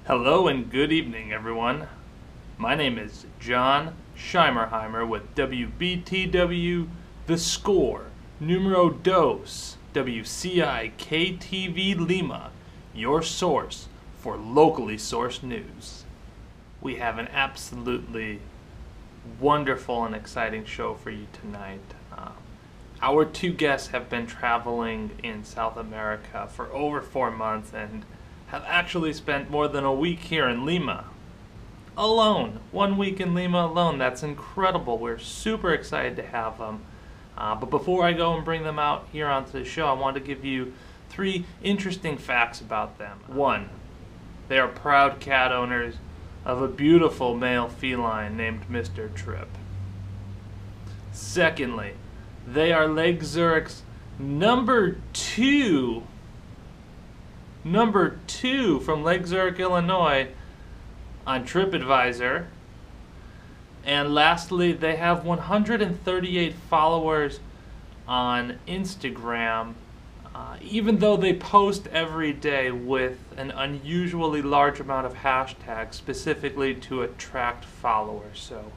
Hello and good evening, everyone. My name is John Scheimerheimer with WBTW The Score, Numero Dos, WCI KTV Lima, your source for locally sourced news. We have an absolutely wonderful and exciting show for you tonight. Our two guests have been traveling in South America for over 4 months and have actually spent more than a week here in Lima. Alone. 1 week in Lima alone. That's incredible. We're super excited to have them. But before I go and bring them out here onto the show, I want to give you 3 interesting facts about them. 1, they are proud cat owners of a beautiful male feline named Mr. Trip. Secondly, they are Lake Zurich's number 2 from Lake Zurich, Illinois on TripAdvisor. And lastly, they have 138 followers on Instagram, even though they post every day with an unusually large amount of hashtags specifically to attract followers. So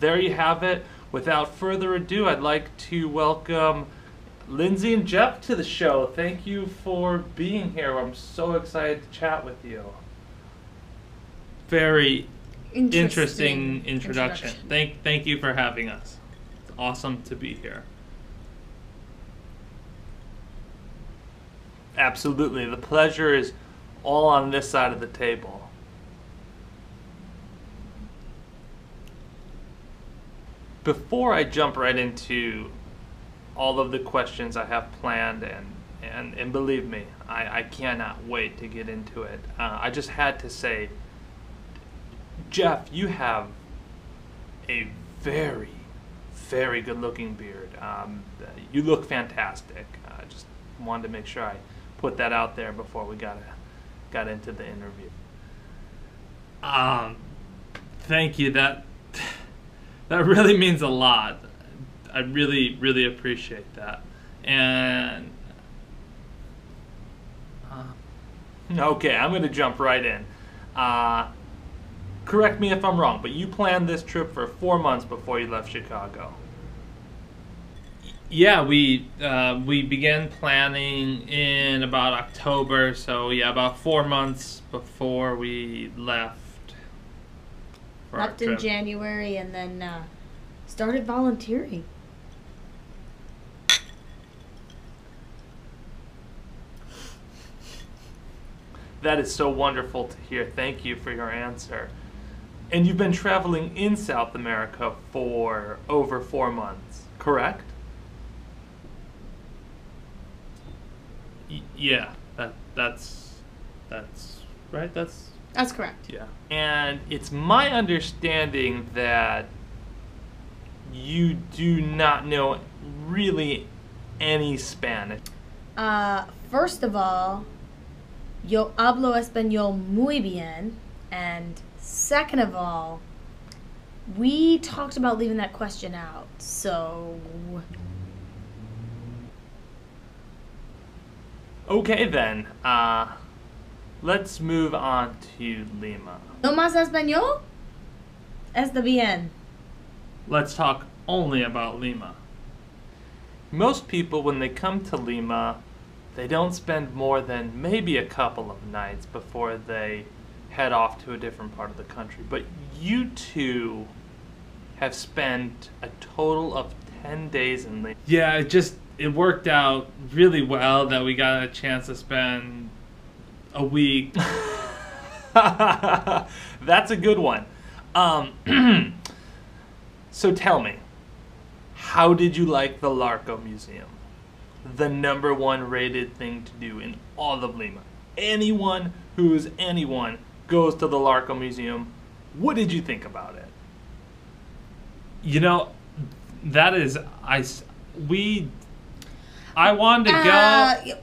there you have it. Without further ado, I'd like to welcome Lindsay and Jeff to the show. Thank you for being here. I'm so excited to chat with you. Very interesting introduction. Thank you for having us. It's awesome to be here. Absolutely. The pleasure is all on this side of the table. Before I jump right into all of the questions I have planned, and believe me, I cannot wait to get into it. I just had to say, Jeff, you have a very, very good looking beard. You look fantastic. I just wanted to make sure I put that out there before we got into the interview. Thank you. That really means a lot. I really, really appreciate that. And okay, I'm going to jump right in. Correct me if I'm wrong, but you planned this trip for 4 months before you left Chicago. Yeah, we began planning in about October, so yeah, about 4 months before we left. Left in January and then started volunteering. That is so wonderful to hear. Thank you for your answer. And you've been traveling in South America for over 4 months, correct? Yeah, that's right. That's correct. Yeah. And it's my understanding that you do not know really any Spanish. First of all, yo hablo español muy bien, and second of all, we talked about leaving that question out, so... Okay then, let's move on to Lima. ¿No más español? Está bien. Let's talk only about Lima. Most people, when they come to Lima, they don't spend more than maybe a couple of nights before they head off to a different part of the country. But you two have spent a total of 10 days in Lima. Yeah, it worked out really well that we got a chance to spend a week. That's a good one. So tell me, how did you like the Larco Museum? The #1 rated thing to do in all of Lima. Anyone goes to the Larco Museum. What did you think about it? You know, that is, I wanted to go.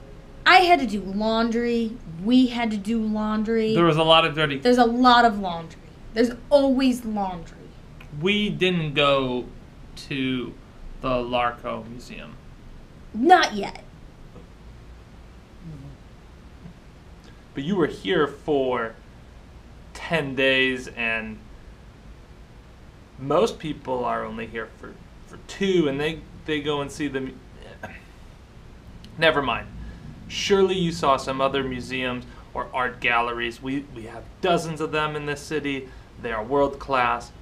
I had to do laundry. We had to do laundry. There was a lot of dirty. There's a lot of laundry. There's always laundry. We didn't go to the Larco Museum. Not yet. But you were here for 10 days, and most people are only here for 2, and they go and see the... Never mind. Surely you saw some other museums or art galleries. We have dozens of them in this city. They are world class.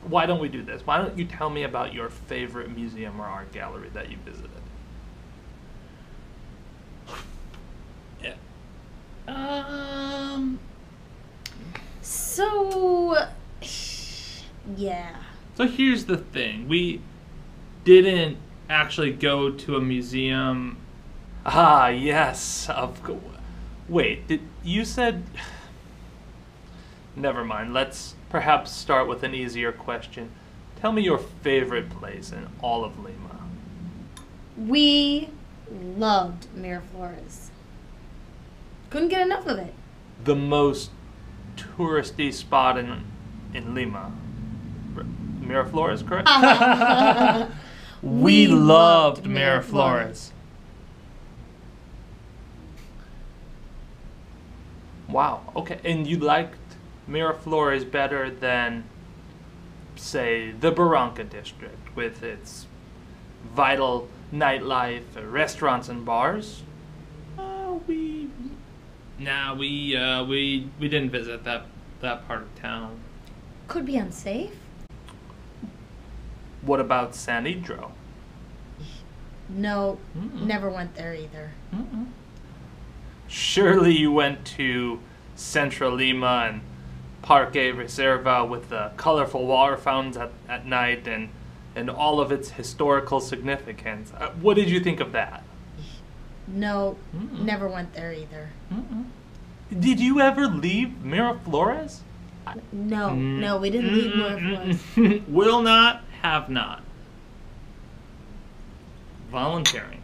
Why don't we do this? Why don't you tell me about your favorite museum or art gallery that you visited? Yeah. So, yeah. So here's the thing. We didn't actually go to a museum. Ah, yes. Wait, you said... Never mind. Let's perhaps start with an easier question. Tell me your favorite place in all of Lima. We loved Miraflores. Couldn't get enough of it. The most touristy spot in Lima. Miraflores, correct? We loved Miraflores. Wow, okay. And you liked Miraflores better than, say, the Barranca district with its vital nightlife, restaurants and bars? We didn't visit that part of town. Could be unsafe. What about San Isidro? No, never went there either. Surely you went to Central Lima and Parque Reserva with the colorful water fountains at night and all of its historical significance. What did you think of that? No, never went there either. Did you ever leave Miraflores? No, we didn't leave Miraflores. Will not, have not. Volunteering.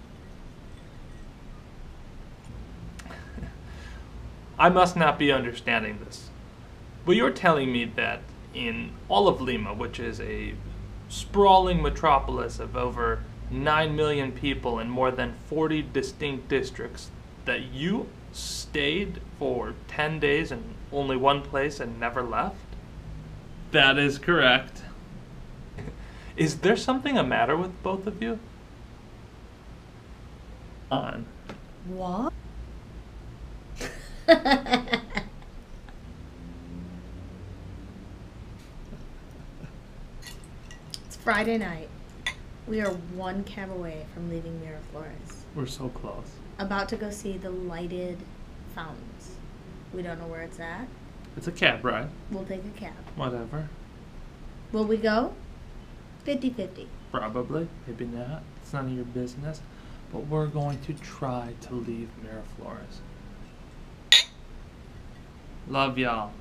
I must not be understanding this. But you're telling me that in all of Lima, which is a sprawling metropolis of over 9 million people in more than 40 distinct districts, that you stayed for 10 days in only one place and never left? That is correct. Is there something the matter with both of you? On. What? It's Friday night. We are one cab away from leaving Miraflores. We're so close. About to go see the lighted fountains. We don't know where it's at. It's a cab ride. We'll take a cab. Whatever. Will we go? 50-50. Probably. Maybe not. It's none of your business. But we're going to try to leave Miraflores. Love y'all.